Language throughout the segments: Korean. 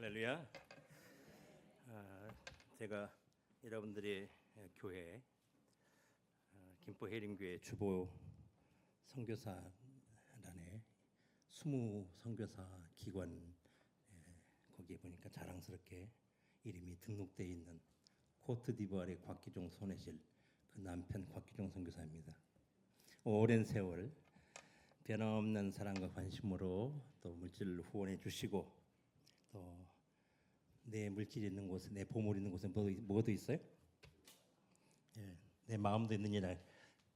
할렐루야. 제가 여러분들의 교회 김포 해림교회 주보 선교사란에 20 선교사 기관 거기에 보니까 자랑스럽게 이름이 등록되어 있는 코트디부아르의 곽기종 손해실 그 남편 곽기종 선교사입니다. 오랜 세월 변함없는 사랑과 관심으로 또 물질을 후원해 주시고 또 내 물질이 있는 곳에 내 보물이 있는 곳에 뭐도 있어요? 내 마음도 있느니라.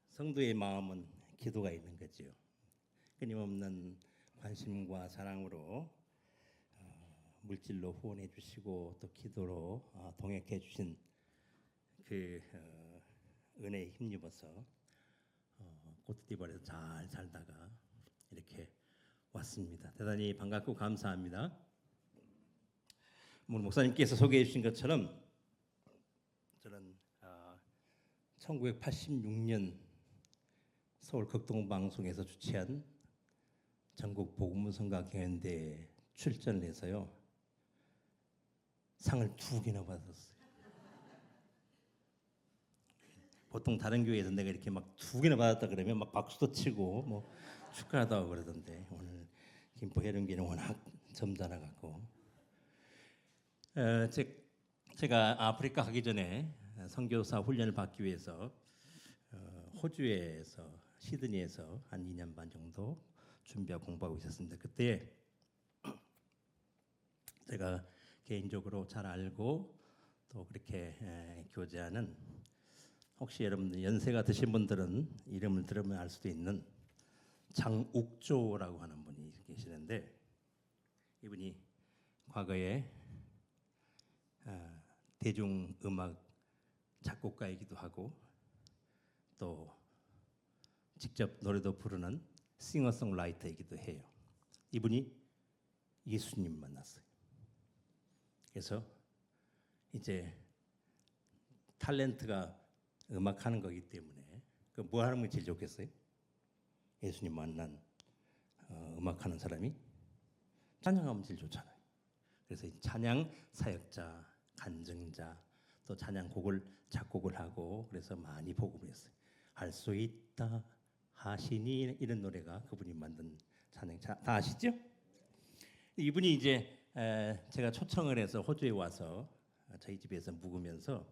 성도의 마음은 기도가 있는 거지요. 끊임없는 관심과 사랑으로 물질로 후원해 주시고 또 기도로 동역해 주신 그 은혜에 힘입어서 코트디부아르에서 잘 살다가 이렇게 왔습니다. 대단히 반갑고 감사합니다. 오늘 목사님께서 소개해 주신 것처럼 저는 1986년 서울 극동방송에서 주최한 전국 복음선가 경연대에 출전을 해서요 상을 2개나 받았어요. 보통 다른 교회에서 내가 이렇게 막 2개나 받았다 그러면 막 박수도 치고 뭐 축하하다고 그러던데 오늘 김포 해림교회는 워낙 점잖아 갖고 제가 아프리카 가기 전에 선교사 훈련을 받기 위해서 호주에서 시드니에서 한 2년 반 정도 준비하고 공부하고 있었습니다. 그때 제가 개인적으로 잘 알고 또 그렇게 교제하는 혹시 여러분들 연세가 드신 분들은 이름을 들으면 알 수도 있는 장욱조라고 하는 분이 계시는데 이분이 과거에 대중음악 작곡가이기도 하고 또 직접 노래도 부르는 싱어송라이터이기도 해요. 이분이 예수님 만났어요. 그래서 이제 탤런트가 음악하는 거기 때문에 그 뭐 하는 게 제일 좋겠어요? 예수님 만난 음악하는 사람이 찬양하면 제일 좋잖아요. 그래서 이 찬양 사역자, 간증자, 또 찬양곡을 작곡을 하고 그래서 많이 복음을 했어요. 할 수 있다 하시니 이런 노래가 그분이 만든 찬양 다 아시죠? 이분이 이제 제가 초청을 해서 호주에 와서 저희 집에서 묵으면서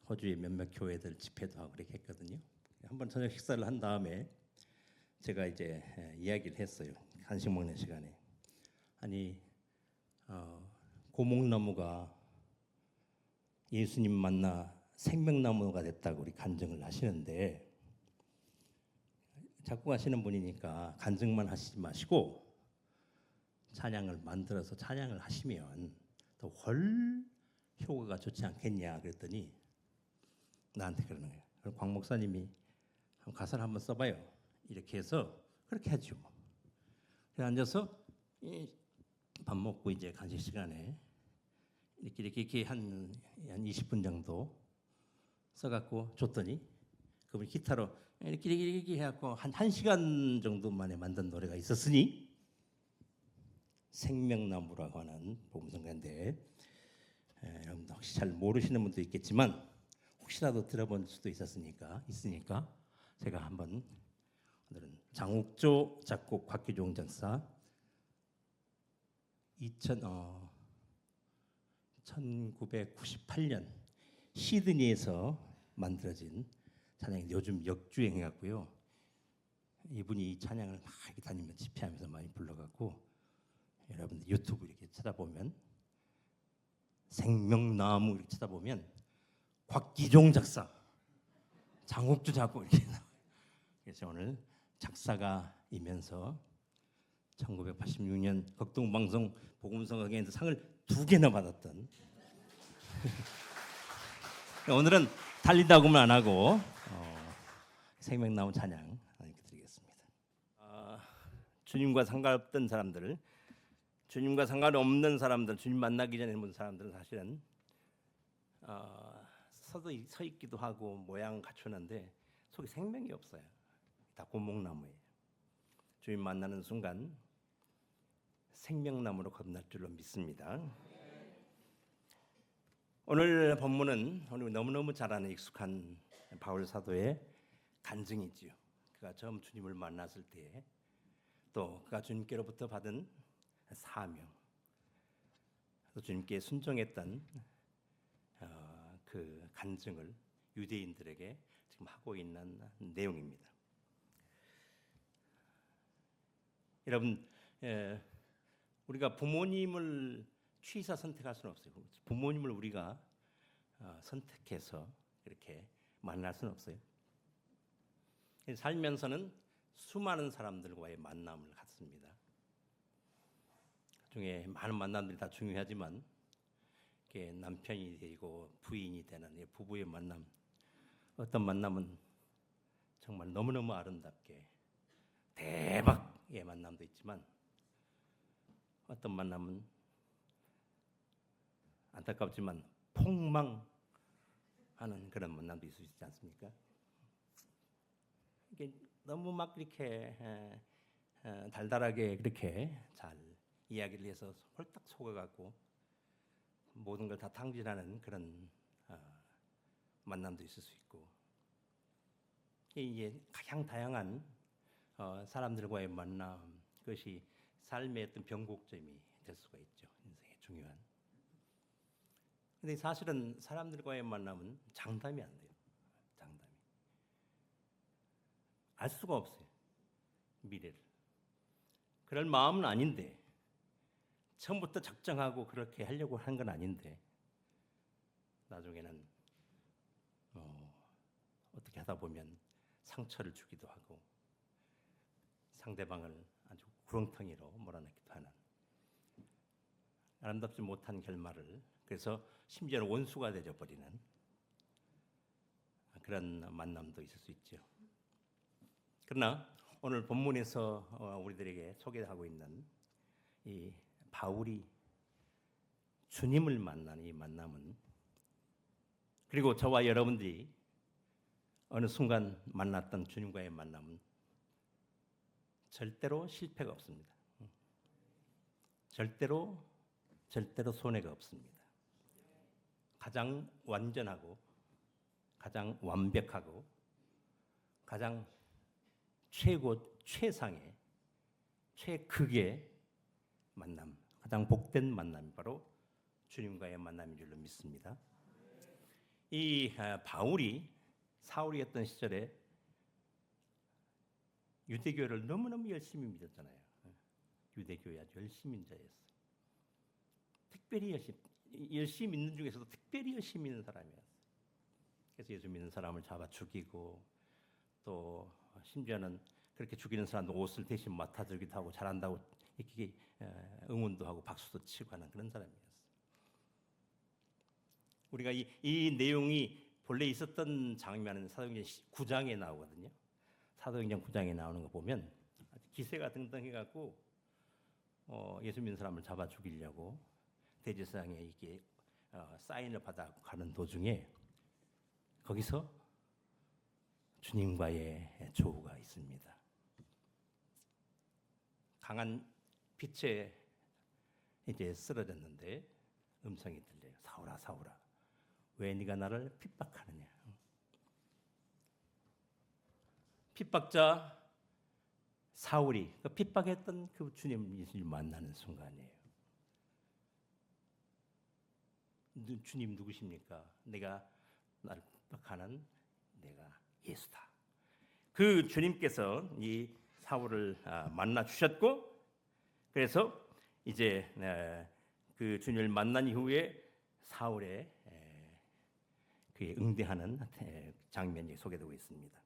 호주의 몇몇 교회들 집회도 하고 그렇게 했거든요. 한번 저녁 식사를 한 다음에 제가 이제 이야기를 했어요. 간식 먹는 시간에. 아니 고목나무가 예수님 만나 생명나무가 됐다고 우리 간증을 하시는데 작곡하시는 분이니까 간증만 하시지 마시고 찬양을 만들어서 찬양을 하시면 더 훨 효과가 좋지 않겠냐 그랬더니 나한테 그러는 거예요. 그럼 광 목사님이 가사를 한번 써봐요. 이렇게 해서 그렇게 하죠. 뭐. 그래서 앉아서 밥 먹고 이제 간식 시간에 이렇게 한 20분 정도 써갖고 줬더니 그분이 기타로 이렇게 해갖고 한 1시간 정도 만에 만든 노래가 있었으니 생명나무라고 하는 복음성가인데 여러분들 혹시 잘 모르시는 분도 있겠지만 혹시라도 들어본 수도 있으니까 제가 한번 오늘은 장욱조 작곡 곽기종 작사 1998년 시드니에서 만들어진 찬양이 요즘 역주행해갖고요. 이분이 이 찬양을 막 이렇게 다니면서 집회하면서 많이 불러갖고 여러분들 유튜브 이렇게 찾아보면 생명나무 이렇게 찾아보면 곽기종 작사, 장욱조 작곡 이렇게 나와요. 그래서 오늘 작사가이면서 1986년 극동방송 복음성가경연에서 상을 2개나 받았던 오늘은 달리다고만 안 하고 생명나무 찬양 이렇게 드리겠습니다. 주님과 상관없던 사람들, 주님과 상관없는 사람들, 주님 만나기 전에 본 사람들은 사실은 서 있기도 하고 모양 갖추는데 속에 생명이 없어요. 다 고목나무예요. 주님 만나는 순간 생명나무로 거듭날 줄로 믿습니다. 오늘 본문은 우리 너무너무 잘 아는 익숙한 바울 사도의 간증이지요. 그가 처음 주님을 만났을 때, 또 그가 주님께로부터 받은 사명, 또 주님께 순종했던 그 간증을 유대인들에게 지금 하고 있는 내용입니다. 여러분, 우리가 부모님을 취사 선택할 수는 없어요. 부모님을 우리가 선택해서 이렇게 만날 수는 없어요. 살면서는 수많은 사람들과의 만남을 갖습니다. 그중에 많은 만남들이 다 중요하지만 남편이 되고 부인이 되는 부부의 만남, 어떤 만남은 정말 너무너무 아름답게 대박의 만남도 있지만, 어떤 만남은 안타깝지만 폭망하는 그런 만남도 있을 수 있지 않습니까? 이게 너무 막 이렇게 달달하게 그렇게 잘 이야기를 해서 홀딱 속아가고 모든 걸 다 탕진하는 그런 만남도 있을 수 있고, 이게 가장 다양한 사람들과의 만남, 그것이 삶의 어떤 변곡점이 될 수가 있죠. 인생의 중요한. 근데 사실은 사람들과의 만남은 장담이 안 돼요. 장담이. 알 수가 없어요. 미래를. 그럴 마음은 아닌데, 처음부터 작정하고 그렇게 하려고 한 건 아닌데, 나중에는 어떻게 하다 보면 상처를 주기도 하고 상대방을 아주 구렁텅이로 몰아넣기도 하는 아름답지 못한 결말을, 그래서 심지어는 원수가 되어버리는 그런 만남도 있을 수 있죠. 그러나 오늘 본문에서 우리들에게 소개하고 있는 이 바울이 주님을 만난 이 만남은, 그리고 저와 여러분들이 어느 순간 만났던 주님과의 만남은 절대로 실패가 없습니다. 절대로 손해가 없습니다. 가장 완전하고 가장 완벽하고 가장 최상의 최극의 만남, 가장 복된 만남이 바로 주님과의 만남인 줄로 믿습니다. 이 바울이 사울이었던 시절에 유대교를 너무너무 열심히 믿었잖아요. 유대교에 아주 열심히 믿는 자였어요. 특별히 열심히 믿는 중에서도 특별히 열심히 믿는 사람이었어요. 그래서 예수 믿는 사람을 잡아 죽이고, 또 심지어는 그렇게 죽이는 사람도 옷을 대신 맡아주기도 하고, 잘한다고 이렇게 응원도 하고 박수도 치고 하는 그런 사람이었어요. 우리가 이 내용이 본래 있었던 장면은 사도행전 9장에 나오거든요. 사도행전 9장에 나오는 거 보면 기세가 등등해갖고 예수 믿는 사람을 잡아 죽이려고 대제사장에 이게 사인을 받아 가는 도중에 거기서 주님과의 조우가 있습니다. 강한 빛에 이제 쓰러졌는데 음성이 들려요. 사울아, 사울아, 왜 네가 나를 핍박하느냐? 핍박자 사울이 그 핍박했던 그 주님 예수님 만나는 순간이에요. 주님 누구십니까? 내가 나를 핍박하는 내가 예수다. 그 주님께서 이 사울을 만나 주셨고, 그래서 이제 그 주님을 만난 이후에 사울의 그에 응대하는 장면이 소개되고 있습니다.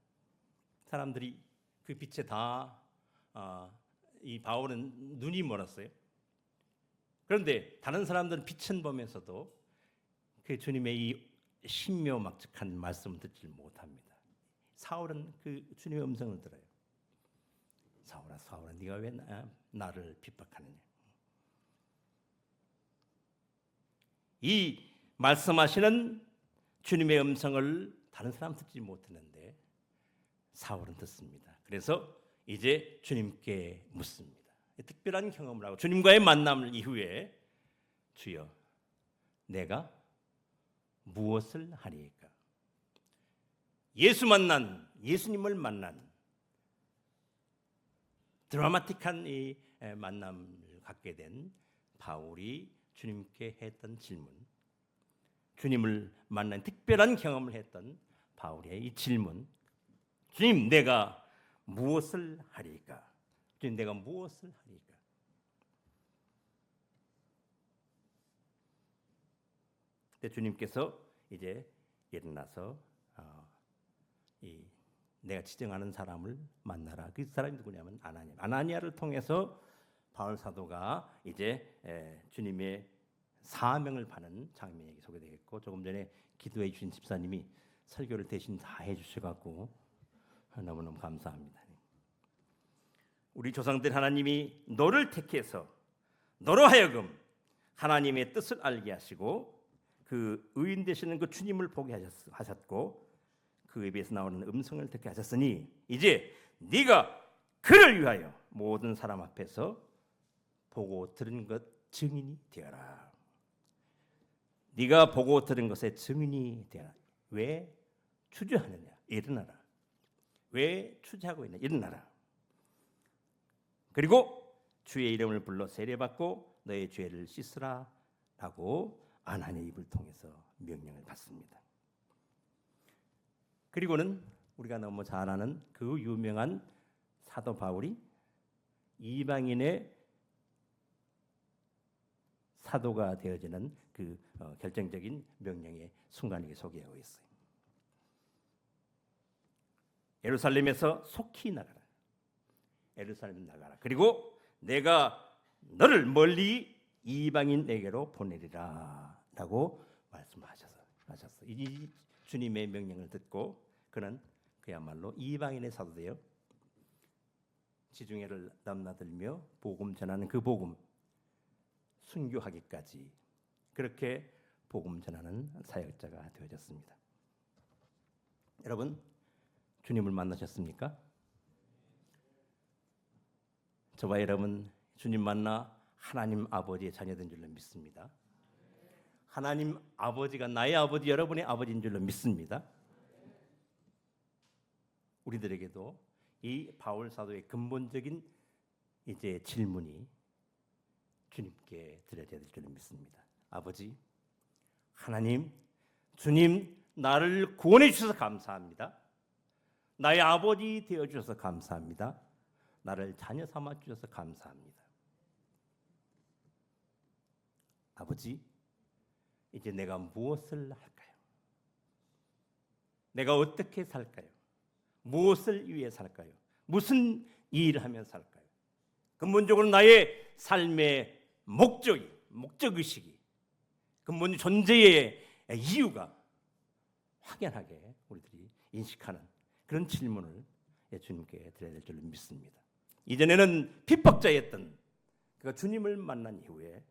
사람들이 그 빛에 다 이 바울은 눈이 멀었어요. 그런데 다른 사람들은 빛은 보면서도 그 주님의 이 신묘막측한 말씀을 듣지 못합니다. 사울은 그 주님의 음성을 들어요. 사울아, 사울아, 네가 왜 나를 핍박하느냐? 이 말씀하시는 주님의 음성을 다른 사람 듣지 못했는데 사울은 듣습니다. 그래서 이제 주님께 묻습니다. 특별한 경험을 하고 주님과의 만남 이후에, 주여, 내가 무엇을 하리이까? 예수님을 만난 드라마틱한 이 만남을 갖게 된 바울이 주님께 했던 질문, 주님을 만난 특별한 경험을 했던 바울의 이 질문, 주님, 내가 무엇을 하리이까? 주님, 내가 무엇을 하리이까? 그때 주님께서 이제 일어나서 내가 지정하는 사람을 만나라. 그 사람이 누구냐면 아나니아를 통해서 바울 사도가 이제 주님의 사명을 받는 장면이 소개되겠고, 조금 전에 기도해 주신 집사님이 설교를 대신 다 해주셔갖고 너무너무 감사합니다. 우리 조상들 하나님이 너를 택해서 너로 하여금 하나님의 뜻을 알게 하시고 그 의인 되시는 그 주님을 보게 하셨고 그 입에서 나오는 음성을 듣게 하셨으니 이제 네가 그를 위하여 모든 사람 앞에서 보고 들은 것 증인이 되어라. 네가 보고 들은 것의 증인이 되어라. 왜 주저하느냐? 일어나라. 왜 주저하고 있냐? 일어나라. 그리고 주의 이름을 불러 세례받고 너의 죄를 씻으라 라고 아나니아의 입을 통해서 명령을 받습니다. 그리고는 우리가 너무 잘 아는 그 유명한 사도 바울이 이방인의 사도가 되어지는 그 결정적인 명령의 순간이 소개하고 있어요. 예루살렘에서 속히 나가라. 예루살렘 나가라. 그리고 내가 너를 멀리 이방인에게로 보내리라 라고 말씀하셨어요. 이 주님의 명령을 듣고 그는 그야말로 이방인의 사도되어 지중해를 넘나들며 복음 전하는 그 복음 순교하기까지 그렇게 복음 전하는 사역자가 되어졌습니다. 여러분, 주님을 만나셨습니까? 저와 여러분 주님 만나 하나님 아버지의 자녀된 줄로 믿습니다. 하나님 아버지가 나의 아버지, 여러분의 아버지인 줄로 믿습니다. 우리들에게도 이 바울 사도의 근본적인 이제 질문이 주님께 드려져야 될 줄로 믿습니다. 아버지, 하나님, 주님, 나를 구원해 주셔서 감사합니다. 나의 아버지 되어 주셔서 감사합니다. 나를 자녀 삼아 주셔서 감사합니다. 아버지, 이제 내가 무엇을 할까요? 내가 어떻게 살까요? 무엇을 위해 살까요? 무슨 일을 하며 살까요? 근본적으로 나의 삶의 목적의식이, 근본 존재의 이유가 확연하게 우리들이 인식하는 그런 질문을 주님께 드려야 될 줄로 믿습니다. 이전에는 핍박자였던 그가 주님을 만난 이후에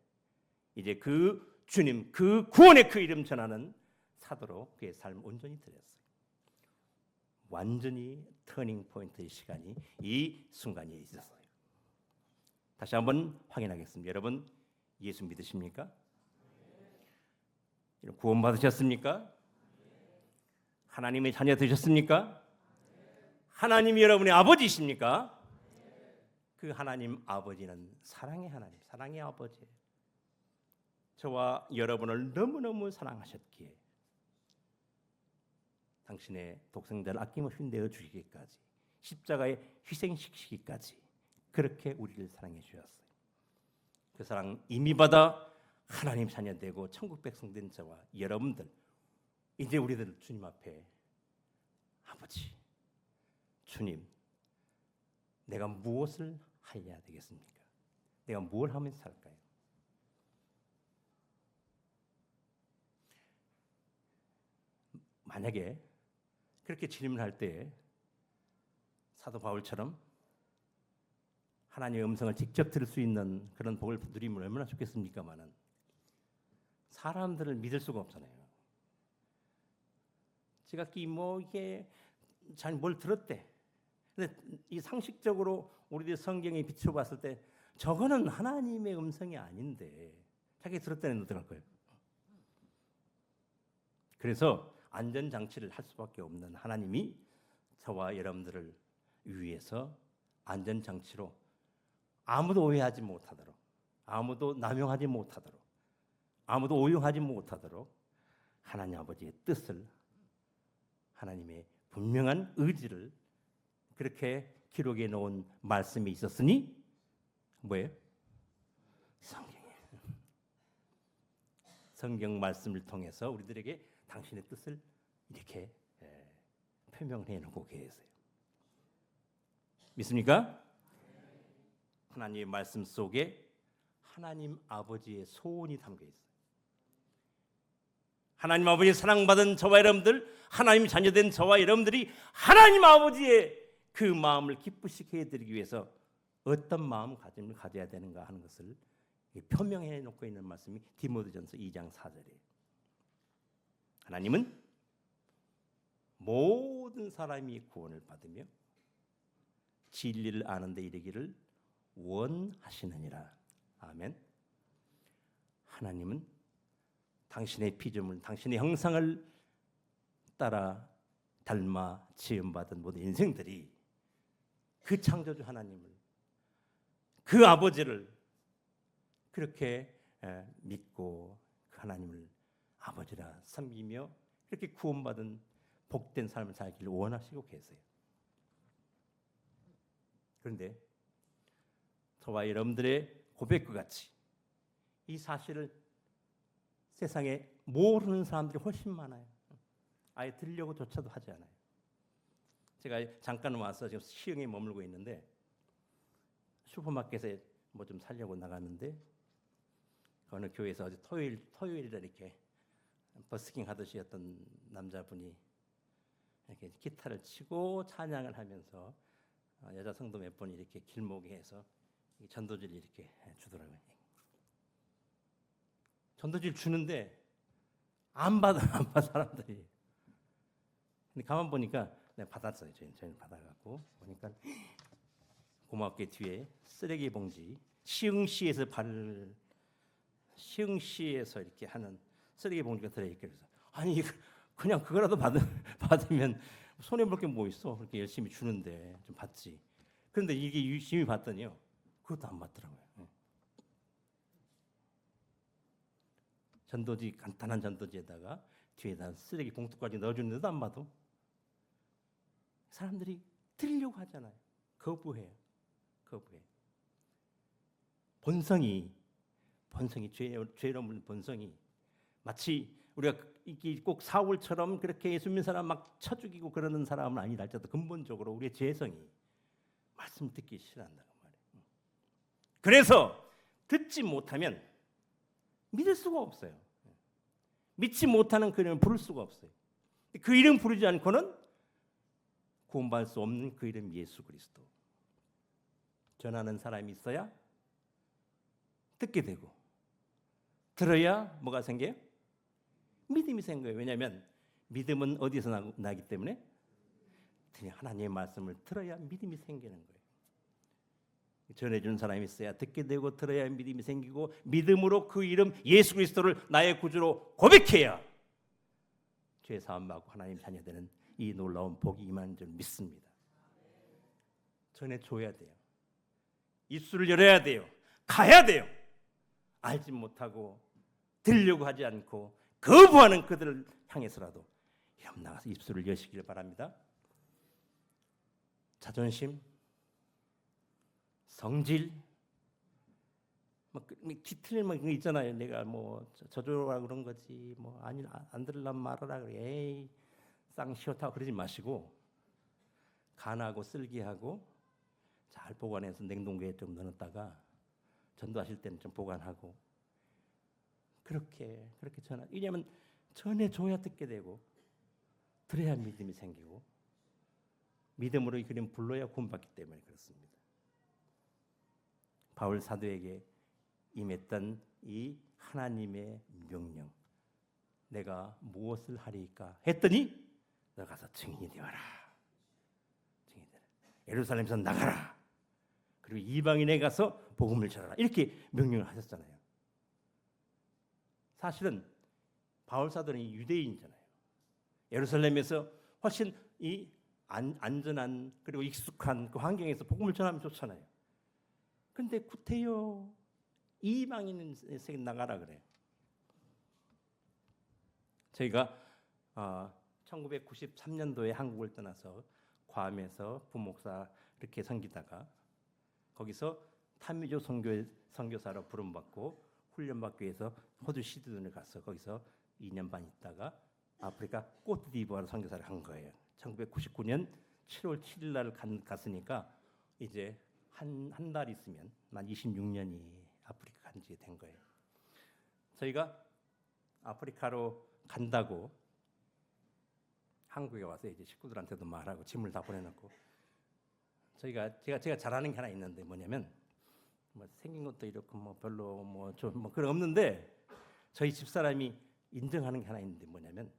이제 그 주님, 그 구원의 그 이름 전하는 사도로 그의 삶을 온전히 드렸어요. 완전히 터닝 포인트의 시간이 이 순간에 있었어요. 다시 한번 확인하겠습니다. 여러분, 예수 믿으십니까? 구원 받으셨습니까? 하나님의 자녀 되셨습니까? 하나님이 여러분의 아버지이십니까? 그 하나님 아버지는 사랑의 하나님, 사랑의 아버지예요. 저와 여러분을 너무너무 사랑하셨기에 당신의 독생자를 아낌없이 내어주시기까지, 십자가에 희생시키기까지 그렇게 우리를 사랑해 주셨어요. 그 사랑 이미 받아 하나님 자녀 되고 천국 백성 된 저와 여러분들, 이제 우리들 주님 앞에 아버지, 주님, 내가 무엇을 해야 되겠습니까? 내가 뭘 하면 살까요? 만약에 그렇게 질문할 때 사도 바울처럼 하나님의 음성을 직접 들을 수 있는 그런 복을 누리면 얼마나 좋겠습니까마는 사람들을 믿을 수가 없잖아요. 지각기 이게 잘 뭘 들었대. 근데 이 상식적으로 우리들 성경에 비춰봤을 때 저거는 하나님의 음성이 아닌데 자기 들었다는 어떡할 거예요? 그래서 안전장치를 할 수밖에 없는 하나님이 저와 여러분들을 위해서 안전장치로 아무도 오해하지 못하도록, 아무도 남용하지 못하도록, 아무도 오용하지 못하도록 하나님 아버지의 뜻을, 하나님의 분명한 의지를 그렇게 기록해 놓은 말씀이 있었으니 뭐예요? 성경이에요. 성경 말씀을 통해서 우리들에게 당신의 뜻을 이렇게 표명해 놓고 계세요. 믿습니까? 하나님의 말씀 속에 하나님 아버지의 소원이 담겨 있어요. 하나님 아버지의 사랑받은 저와 여러분들, 하나님 자녀된 저와 여러분들이 하나님 아버지의 그 마음을 기쁘시게 해드리기 위해서 어떤 마음가짐을 가져야 되는가 하는 것을 표명해 놓고 있는 말씀이 디모데전서 2장 4절이에요. 하나님은 모든 사람이 구원을 받으며 진리를 아는 데 이르기를 원하시느니라. 아멘. 하나님은 당신의 피조물, 당신의 형상을 따라 닮아 지음받은 모든 인생들이 그 창조주 하나님을, 그 아버지를 그렇게 믿고 그 하나님을 아버지라 섬기며 이렇게 구원받은 복된 삶을 살기를 원하시고 계세요. 그런데 저와 여러분들의 고백과 같이 이 사실을 세상에 모르는 사람들이 훨씬 많아요. 아예 들으려고조차도 하지 않아요. 제가 잠깐 와서 지금 시흥에 머물고 있는데 슈퍼마켓에 뭐 좀 사려고 나갔는데 어느 교회에서 어제 토요일에 이렇게 버스킹 하듯이 어떤 남자분이 이렇게 기타를 치고 찬양을 하면서 여자 성도 몇 분이 이렇게 길목에 해서 전도지를 이렇게 주더라고요. 전도지를 주는데 안 받아 사람들이. 근데 가만 보니까 내가 받았어요. 저희는 받아갖고 보니까 고맙게 뒤에 쓰레기 봉지, 시흥시에서 이렇게 하는 쓰레기 봉지가 들어있게 그래서 아니 그냥 그거라도 받으면 손해 볼 게 뭐 있어? 그렇게 열심히 주는데 좀 받지. 그런데 이게 유심히 봤더니요, 그것도 안 받더라고요. 전도지, 간단한 전도지에다가 뒤에다 쓰레기 봉투까지 넣어주는데도 안 봐도 사람들이 드리려고 하잖아요. 거부해요. 본성이 죄로 물린 본성이 마치 우리가 꼭 사울처럼 그렇게 예수 믿는 사람 막 쳐 죽이고 그러는 사람은 아니다 할지라도 근본적으로 우리의 죄성이 말씀 듣기 싫어한다고 말해요. 그래서 듣지 못하면 믿을 수가 없어요. 믿지 못하는 그 이름을 부를 수가 없어요. 그 이름 부르지 않고는 구원받을 수 없는 그 이름 예수 그리스도. 전하는 사람이 있어야 듣게 되고, 들어야 뭐가 생겨요? 믿음이 생겨요. 왜냐하면 믿음은 어디서 나기 때문에 그냥 하나님의 말씀을 들어야 믿음이 생기는 거예요. 전해주는 사람이 있어야 듣게 되고, 들어야 믿음이 생기고, 믿음으로 그 이름 예수 그리스도를 나의 구주로 고백해야 죄 사함 받고 하나님 자녀 되는 이 놀라운 복이 임하는 줄 믿습니다. 전해줘야 돼요. 입술을 열어야 돼요. 가야 돼요. 알지 못하고 들으려고 하지 않고 거부하는 그들을 향해서라도 여러분 나가서 입술을 여시길 바랍니다. 자존심, 성질, 뒤틀린 거 있잖아요. 내가 뭐 저주라 그런 거지, 뭐 아니 안 들으려면 말하라 그래. 에이 쌍시옷하고 그러지 마시고 간하고 쓸기하고 잘 보관해서 냉동고에 좀 넣었다가 전도하실 때는 좀 보관하고 그렇게 전하. 왜냐하면 전해줘야 듣게 되고 들어야 믿음이 생기고 믿음으로 이 그림 불러야 구원받기 때문에 그렇습니다. 바울 사도에게 임했던 이 하나님의 명령, 내가 무엇을 하리까 했더니 너 가서 증인이 되어라. 예루살렘에서 나가라. 그리고 이방인에 가서 복음을 전하라. 이렇게 명령을 하셨잖아요. 사실은 바울 사도는 유대인이잖아요. 예루살렘에서 훨씬 이 안전한 그리고 익숙한 그 환경에서 복음을 전하면 좋잖아요. 그런데 구태여 이방인에게 나가라 그래요. 저희가 1993년도에 한국을 떠나서 괌에서 부목사 이렇게 섬기다가 거기서 타미조 선교사로 부름받고 훈련받기 위해서 호주 시드니에 가서 거기서 2년 반 있다가 아프리카 코트디부아르 선교사를 한 거예요. 1999년 7월 7일 날 갔으니까 이제 한 달 있으면 만 26년이 아프리카 간지 된 거예요. 저희가 아프리카로 간다고 한국에 와서 이제 식구들한테도 말하고 짐을 다 보내놓고 제가 잘하는 게 하나 있는데 뭐냐면 뭐 생긴 것도 이렇고 뭐 별로 뭐 그런 없는데 저희 집사람이 인정하는 게 하나 있는데 뭐냐면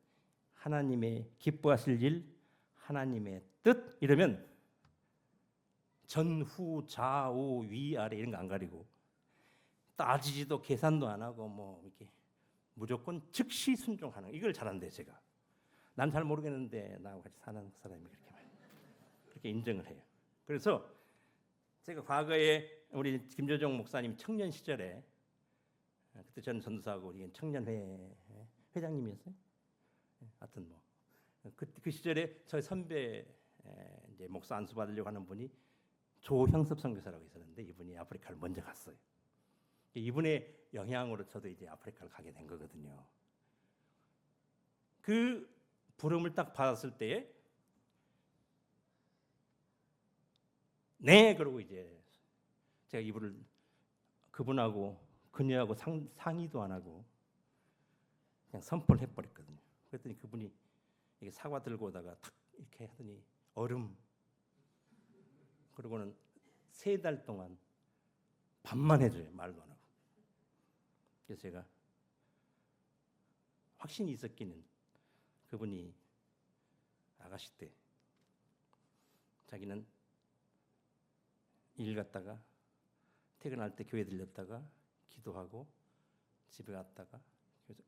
하나님의 기뻐하실 일, 하나님의 뜻 이러면 전후 좌우 위아래 이런 거 안 가리고 따지지도 계산도 안 하고 뭐 이렇게 무조건 즉시 순종하는 이걸 잘한대. 제가 난 잘 모르겠는데 나하고 같이 사는 사람이 그렇게 인정을 해요. 그래서 제가 과거에 우리 김조정 목사님 청년 시절에 그때 전 전도사하고 우리 청년회 회장님이었어요. 하여튼 뭐 그 시절에 저희 선배 이제 목사 안수 받으려고 하는 분이 조형섭 선교사라고 있었는데 이분이 아프리카를 먼저 갔어요. 이분의 영향으로 저도 이제 아프리카를 가게 된 거거든요. 그 부름을 딱 받았을 때에 네 그러고 이제 제가 이분을 그분하고 그녀하고 상의도 안 하고 그냥 선포를 해버렸거든요. 그랬더니 그분이 이게 사과 들고 오다가 탁 이렇게 하더니 얼음 그러고는 3달 동안 밥만 해줘요. 말도 안 하고. 그래서 제가 확신이 있었기는 그분이 아가씨 때 자기는 일 갔다가 퇴근할 때 교회 들렸다가 기도하고 집에 갔다가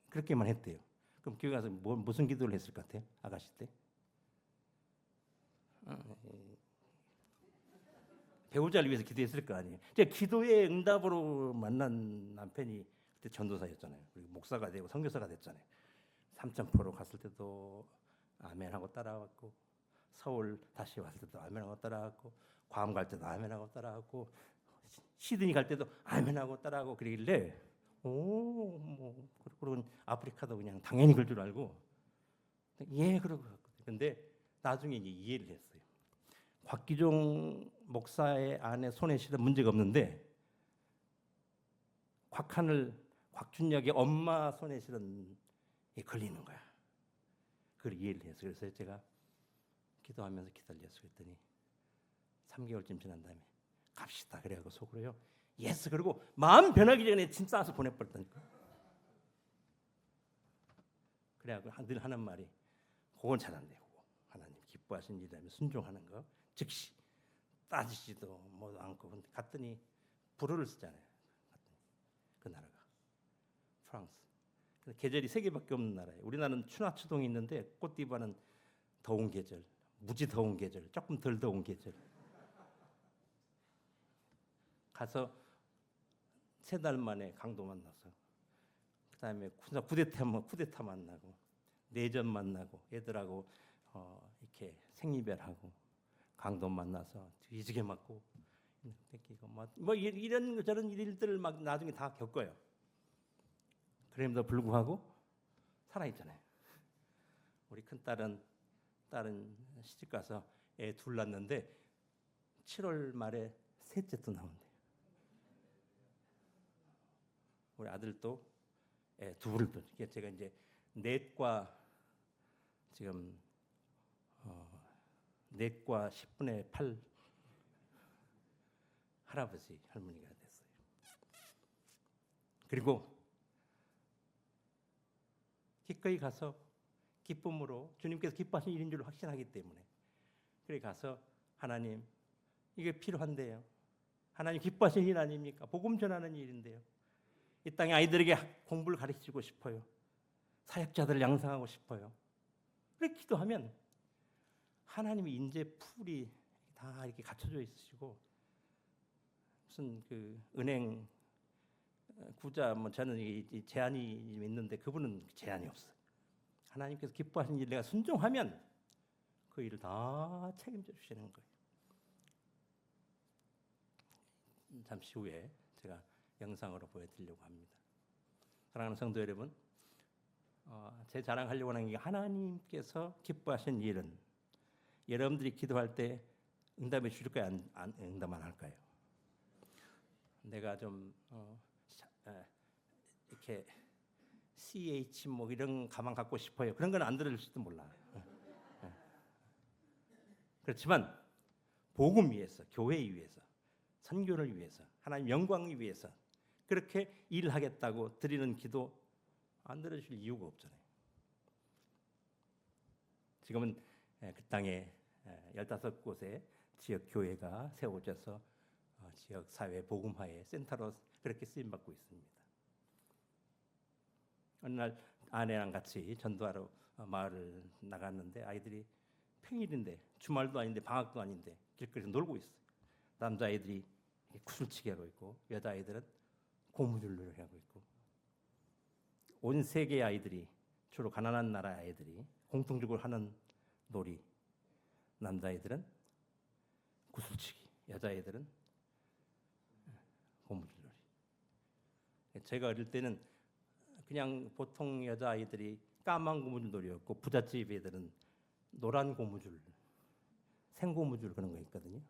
그렇게만 했대요. 그럼 교회 가서 무슨 기도를 했을 것 같아요? 아가씨 때? 배우자를 위해서 기도했을 거 아니에요. 제가 기도의 응답으로 만난 남편이 그때 전도사였잖아요. 그리고 목사가 되고 선교사가 됐잖아요. 삼천포로 갔을 때도 아멘하고 따라왔고 서울 다시 왔을 때도 아멘하고 따라왔고 괌 갈 때도 아멘하고 따라왔고 시드니 갈 때도 아멘하고 따라하고 그러길래 뭐 그러고 아프리카도 그냥 당연히 그럴 줄 알고 예 그러고 근데 나중에 이제 이해를 했어요. 곽기종 목사의 아내 손혜실은 문제가 없는데 곽준혁의 엄마 손혜실은 걸리는 거야. 그걸 이해를 했어요. 그래서 제가 기도하면서 기다렸어요. 그랬더니 3개월쯤 지난 다음에 갑시다. 그래가지고 속으로요. 예스. 그리고 마음 변하기 전에 짐 싸서 보내버렸다니까. 그래가지고 늘 하는 말이 그건 잘한대. 하나님 기뻐하신 일이라면 순종하는 거. 즉시 따지지도 뭐 않고 갔더니 불어를 쓰잖아요. 그 나라가 프랑스. 계절이 3개밖에 없는 나라예요. 우리나라는 추나추동이 있는데 꽃디바는 더운 계절, 무지 더운 계절, 조금 덜 더운 계절. 가서 3달 만에 강도 만나서 그다음에 쿠데타 만나고 내전 만나고 애들하고 이렇게 생이별하고 강도 만나서 뒤지게 맞고 뺏기고 뭐 이런 저런 일들을 막 나중에 다 겪어요. 그럼에도 불구하고 살아있잖아요. 우리 큰 딸은 시집 가서 애 2 낳았는데 7월 말에 3째 또 나온대요. 우리 아들도 애 2를 또 제가 이제 넷과 지금 넷과 10분의 8 할아버지 할머니가 됐어요. 그리고 기꺼이 가서 기쁨으로 주님께서 기뻐하신 일인 줄 확신하기 때문에 그래 가서 하나님 이게 필요한데요. 하나님 기뻐하신 일 아닙니까? 복음 전하는 일인데요. 이 땅의 아이들에게 공부를 가르치고 싶어요. 사역자들을 양성하고 싶어요. 그렇게 기도하면 하나님의 인재 풀이 다 이렇게 갖춰져 있으시고, 무슨 그 은행 구자 뭐 저는 이 제한이 있는데 그분은 제한이 없어요. 하나님께서 기뻐하시는 일 내가 순종하면 그 일을 다 책임져 주시는 거예요. 잠시 후에 제가 영상으로 보여드리려고 합니다. 사랑하는 성도 여러분, 제 자랑하려고 하는 게 하나님께서 기뻐하시는 일은 여러분들이 기도할 때 응답해 주실까요? 응답 안 할까요? 내가 좀 이렇게 CH 뭐 이런 가방 갖고 싶어요. 그런 건 안 들어줄지도 몰라. 그렇지만 복음 위해서, 교회 위해서, 선교를 위해서, 하나님 영광을 위해서 그렇게 일하겠다고 드리는 기도 안 들어주실 이유가 없잖아요. 지금은 그 땅에 15곳의 지역 교회가 세워져서 지역 사회 복음화의 센터로 그렇게 쓰임 받고 있습니다. 어느 날 아내랑 같이 전도하러 마을을 나갔는데 아이들이 평일인데 주말도 아닌데 방학도 아닌데 길거리에서 놀고 있어요. 남자아이들이 구슬치기 하고 있고 여자아이들은 고무줄놀이 하고 있고, 온 세계의 아이들이, 주로 가난한 나라 아이들이 공통적으로 하는 놀이, 남자아이들은 구슬치기, 여자아이들은 고무줄놀이. 제가 어릴 때는 그냥 보통 여자아이들이 까만 고무줄놀이였고 부잣집 애들은 노란 고무줄, 생고무줄 그런 거 있거든요.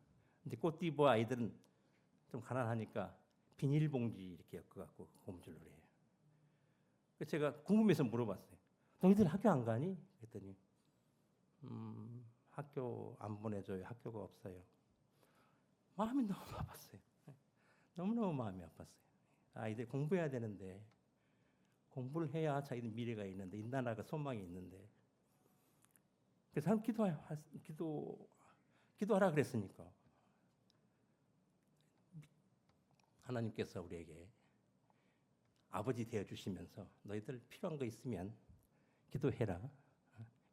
근데 꽃띠부 아이들은 좀 가난하니까 비닐봉지 이렇게 엮어갖고 고무줄놀이 해요. 그래서 제가 궁금해서 물어봤어요. 너희들 학교 안 가니? 그랬더니 학교 안 보내줘요. 학교가 없어요. 마음이 너무 아팠어요. 너무너무 마음이 아팠어요. 아이들 공부해야 되는데, 공부를 해야 자기들 미래가 있는데, 이 나라가 소망이 있는데. 그래서 하나님 기도하라 그랬으니까 하나님께서 우리에게 아버지 되어 주시면서 너희들 필요한 거 있으면 기도해라.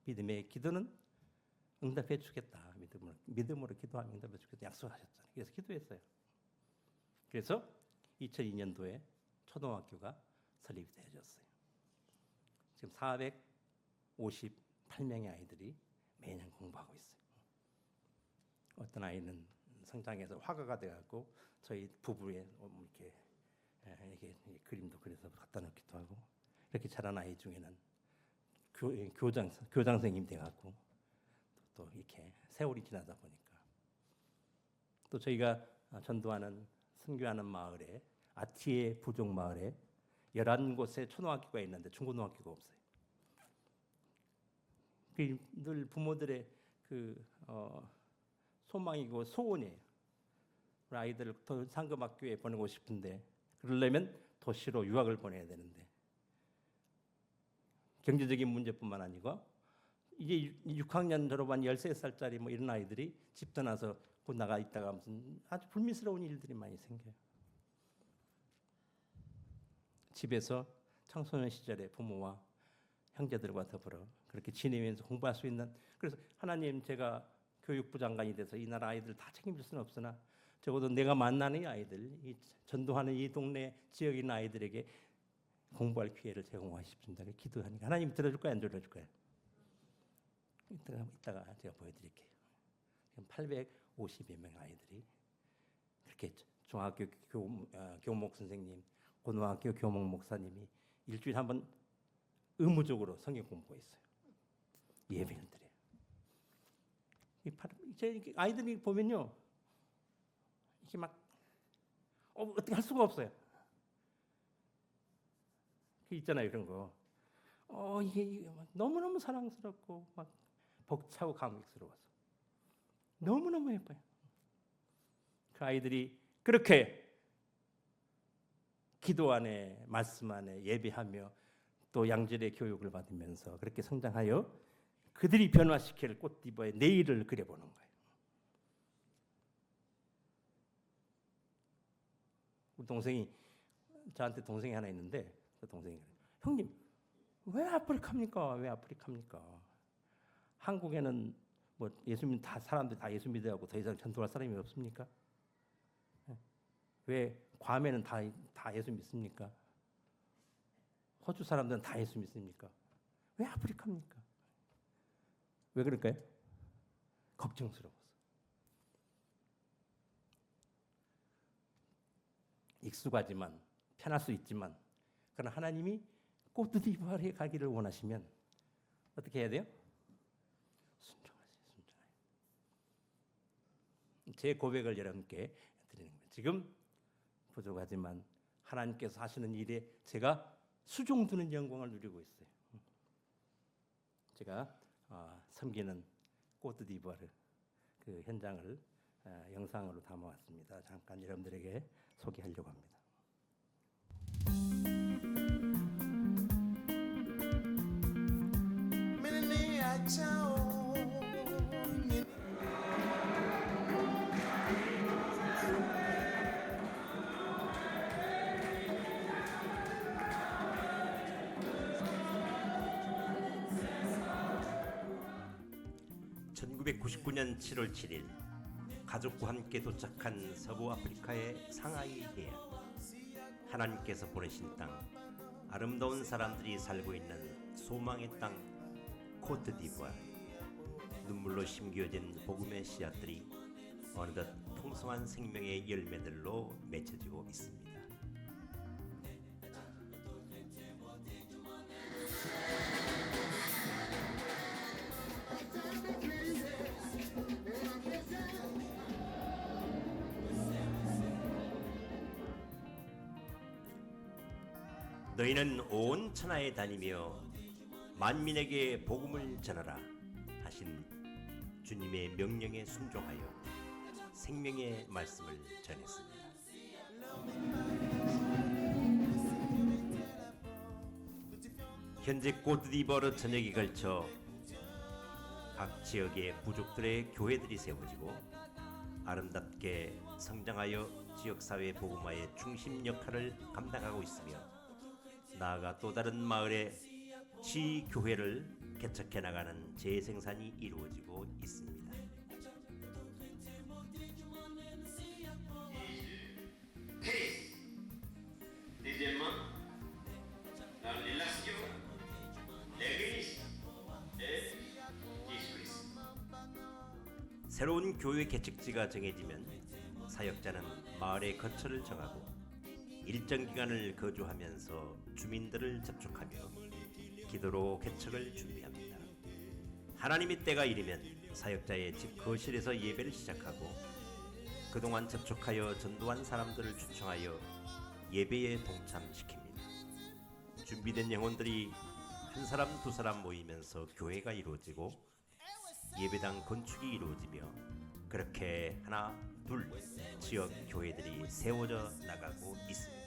믿음의 기도는 응답해 주겠다. 믿음으로 기도하면 응답해 주겠다. 약속하셨잖아요. 그래서 기도했어요. 그래서 2002년도에 초등학교가 설립이 되어졌어요. 지금 458명의 아이들이 매년 공부하고 있어요. 어떤 아이는 성장해서 화가가 되어갖고 저희 부부에 이렇게 그림도 그려서 갖다 놓기도 하고, 이렇게 자란 아이 중에는 교장 선생님 돼갖고 또 이렇게 세월이 지나다 보니까 또 저희가 전도하는 선교하는 마을에, 아티에 부족 마을에 11곳의 초등학교가 있는데 중고등학교가 없어요. 늘 부모들의 소망이고 소원이에요. 우리 아이들을 더 상급학교에 보내고 싶은데, 그러려면 도시로 유학을 보내야 되는데, 경제적인 문제뿐만 아니고 이제 6학년 졸업한 13살짜리 뭐 이런 아이들이 집 떠나서 곧 나가 있다가 무슨 아주 불미스러운 일들이 많이 생겨요. 집에서 청소년 시절에 부모와 형제들과 더불어 그렇게 지내면서 공부할 수 있는, 그래서 하나님, 제가 교육부 장관이 돼서 이 나라 아이들 다 책임질 수는 없으나 적어도 내가 만나는 이 아이들, 이 전도하는 이 동네 지역에 있는 아이들에게 공부할 기회를 제공하십시다. 기도하니까 하나님이 들어줄까요? 안 들어줄까요? 이따가 제가 보여드릴게요. 850여 명 아이들이 그렇게 중학교 교목 선생님, 고등학교 교목 목사님이 일주일에 한 번 의무적으로 성경 공부했어요. 예배를 드려요. 제 아이들이 보면요, 이렇게 막 어떻게 할 수가 없어요. 있잖아요, 그런 거. 이게 너무너무 사랑스럽고 막 벅차고 감격스러워서 너무너무 예뻐요. 그 아이들이 그렇게 기도 안에, 말씀 안에 예배하며 또 양질의 교육을 받으면서 그렇게 성장하여 그들이 변화시킬 꽃띠부의 내일을 그려보는 거예요. 우리 동생이, 저한테 동생이 하나 있는데, 그 동생이 형님 왜 아프리카입니까? 왜 아프리카입니까? 한국에는 뭐 예수 다 사람들 다 예수 믿어하고 더 이상 전도할 사람이 없습니까? 왜 괌에는 다 예수 믿습니까? 호주 사람들은 다 예수 믿습니까? 왜 아프리카입니까? 왜 그럴까요? 걱정스러워서. 익숙하지만 편할 수 있지만 그러나 하나님이 꼬트디부아르에 가기를 원하시면 어떻게 해야 돼요? 순종하세요. 제 고백을 여러분께 드리는 거예요. 지금 부족하지만 하나님께서 하시는 일에 제가 수종드는 영광을 누리고 있어요. 제가 섬기는 꼬트디부아르 그 현장을 영상으로 담아왔습니다. 잠깐 여러분들에게 소개하려고 합니다. (1999년 7월 7일) 가족과 함께 도착한 서부 아프리카의 상하이 해안. 하나님께서 보내신 땅, 아름다운 사람들이 살고 있는 소망의 땅 코트디부아르. 눈물로 심겨진 복음의 씨앗들이 어느덧 풍성한 생명의 열매들로 맺혀지고 있습니다. 너희는 온 천하에 다니며 만민에게 복음을 전하라 하신 주님의 명령에 순종하여 생명의 말씀을 전했습니다. 현재 코트디부아르 전역에 걸쳐 각 지역의 부족들의 교회들이 세워지고 아름답게 성장하여 지역사회 복음화의 중심 역할을 감당하고 있으며 나아가 또 다른 마을에 지교회를 개척해 나가는 재생산이 이루어지고 있습니다. 새로운 교회 개척지가 정해지면 사역자는 마을의 거처를 정하고 일정 기간을 거주하면서 주민들을 접촉하며 기도로 개척을 준비합니다. 하나님의 때가 이르면 사역자의 집 거실에서 예배를 시작하고 그동안 접촉하여 전도한 사람들을 초청하여 예배에 동참시킵니다. 준비된 영혼들이 한 사람 두 사람 모이면서 교회가 이루어지고 예배당 건축이 이루어지며 그렇게 하나 둘 지역 교회들이 세워져 나가고 있습니다.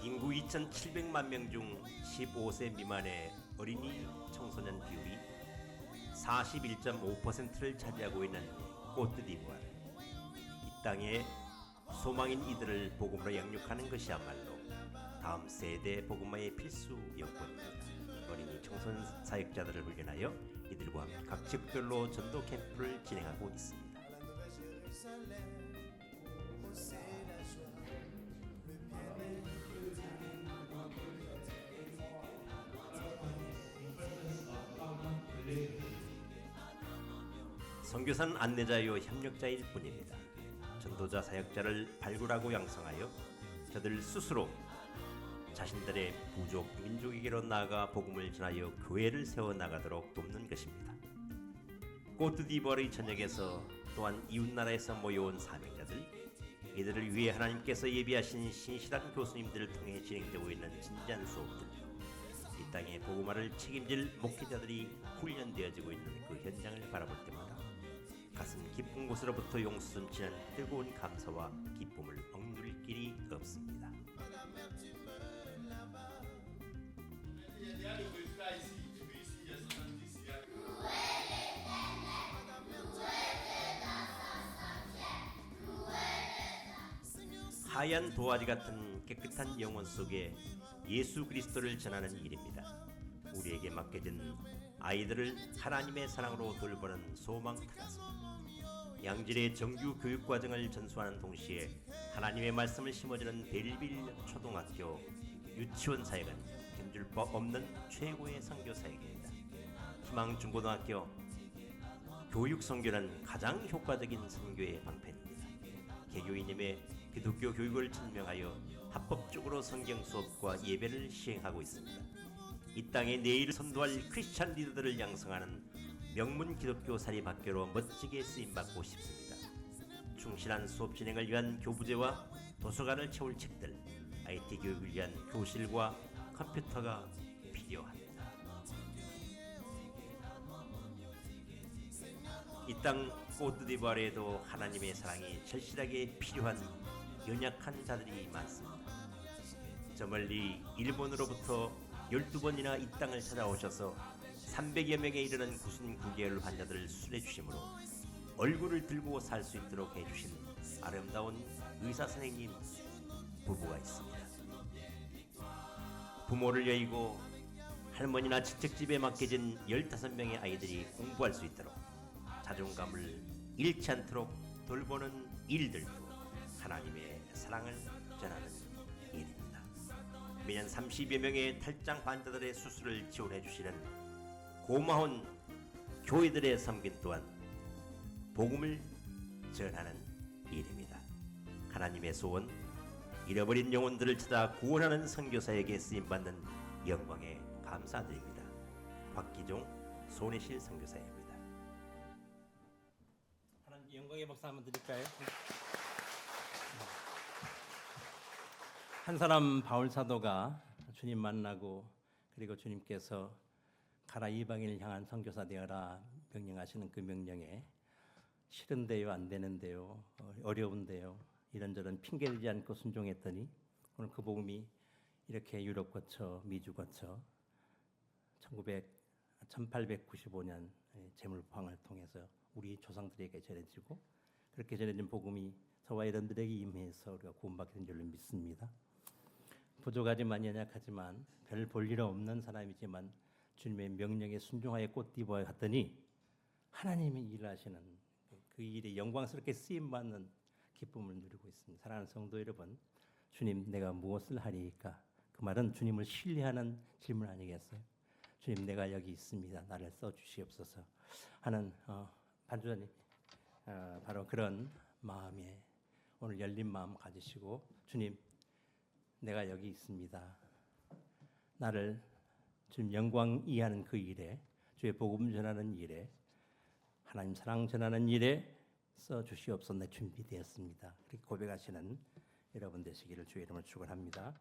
인구 2,700만 명 중 15세 미만의 어린이 청소년 비율이 41.5%를 차지하고 있는 코트디부아르. 이 땅에 소망인 이들을 복음으로 양육하는 것이야말로 다음 세대 복음화의 필수 여건입니다. 어린이 청소년 사역자들을 훈련하여 이들과 함께 각 지역별로 전도 캠프를 진행하고 있습니다. 선교사는 안내자요 협력자일 뿐입니다. 전도자 사역자를 발굴하고 양성하여 저들 스스로 자신들의 부족 민족에게로 나아가 복음을 전하여 교회를 세워나가도록 돕는 것입니다. 코트디부아르 전역에서 또한 이웃나라에서 모여온 사명자들, 이들을 위해 하나님께서 예비하신 신실한 교수님들을 통해 진행되고 있는 진지한 수업들, 이 땅의 복음화를 책임질 목회자들이 훈련되어지고 있는 그 현장을 바라볼 때마다 가슴 깊은 곳으로부터 용수 넘치는 뜨거운 감사와 기쁨을 억누를 길이 없습니다. 하얀 도화지 같은 깨끗한 영혼 속에 예수 그리스도를 전하는 일입니다. 우리에게 맡겨진 아이들을 하나님의 사랑으로 돌보는 소망 타가서 양질의 정규 교육 과정을 전수하는 동시에 하나님의 말씀을 심어주는 벨빌 초등학교 유치원 사역은 견줄 바 없는 최고의 선교 사역입니다. 희망 중고등학교 교육 선교는 가장 효과적인 선교의 방편입니다. 개교인님의 기독교 교육을 증명하여 합법적으로 성경 수업과 예배를 시행하고 있습니다. 이 땅의 내일을 선도할 크리스찬 리더들을 양성하는 명문 기독교 사립학교로 멋지게 쓰임받고 싶습니다. 충실한 수업 진행을 위한 교부제와 도서관을 채울 책들, IT 교육을 위한 교실과 컴퓨터가 필요합니다. 이 땅 코트디부아르에도 하나님의 사랑이 절실하게 필요한 연약한 자들이 많습니다. 저 멀리 일본으로부터 12번이나 이 땅을 찾아오셔서 300여 명에 이르는 99개월 환자들을 수술해 주심으로 얼굴을 들고 살 수 있도록 해주신 아름다운 의사 선생님 부부가 있습니다. 부모를 여의고 할머니나 친척집에 맡겨진 15명의 아이들이 공부할 수 있도록 자존감을 잃지 않도록 돌보는 일들도 하나님의 사랑을 전하는 일입니다. 매년 30여 명의 탈장 환자들의 수술을 지원해 주시는 고마운 교회들의 섬김 또한 복음을 전하는 일입니다. 하나님의 소원, 잃어버린 영혼들을 찾아 구원하는 선교사에게 쓰임받는 영광에 감사드립니다. 곽기종 손혜실 선교사입니다. 하나님 영광의 박수 한번 드릴까요? 한 사람 바울 사도가 주님 만나고 그리고 주님께서 가라 이방인을 향한 선교사 되어라 명령하시는 그 명령에 싫은데요, 안 되는데요, 어려운데요, 이런저런 핑계대지 않고 순종했더니 오늘 그 복음이 이렇게 유럽 거쳐 미주 거쳐 1895년 재물포항을 통해서 우리 조상들에게 전해지고 그렇게 전해진 복음이 저와 여러분들에게 임해서 우리가 구원받게 된 줄로 믿습니다. 부족하지만 연약하지만 별 볼 일 없는 사람이지만 주님의 명령에 순종하여 꽃띠부에 갔더니 하나님이 일하시는 그 일에 영광스럽게 쓰임받는 기쁨을 누리고 있습니다. 사랑하는 성도 여러분, 주님 내가 무엇을 하리이까? 그 말은 주님을 신뢰하는 질문 아니겠어요? 주님 내가 여기 있습니다. 나를 써주시옵소서 하는 반주자님 바로 그런 마음에 오늘 열린 마음 가지시고 주님 내가 여기 있습니다. 나를 주님 영광 이하는 그 일에 주의 복음 전하는 일에 하나님 사랑 전하는 일에 써주시옵소서. 내 준비되었습니다. 그렇게 고백하시는 여러분 되시기를 주의 이름으로 축원합니다.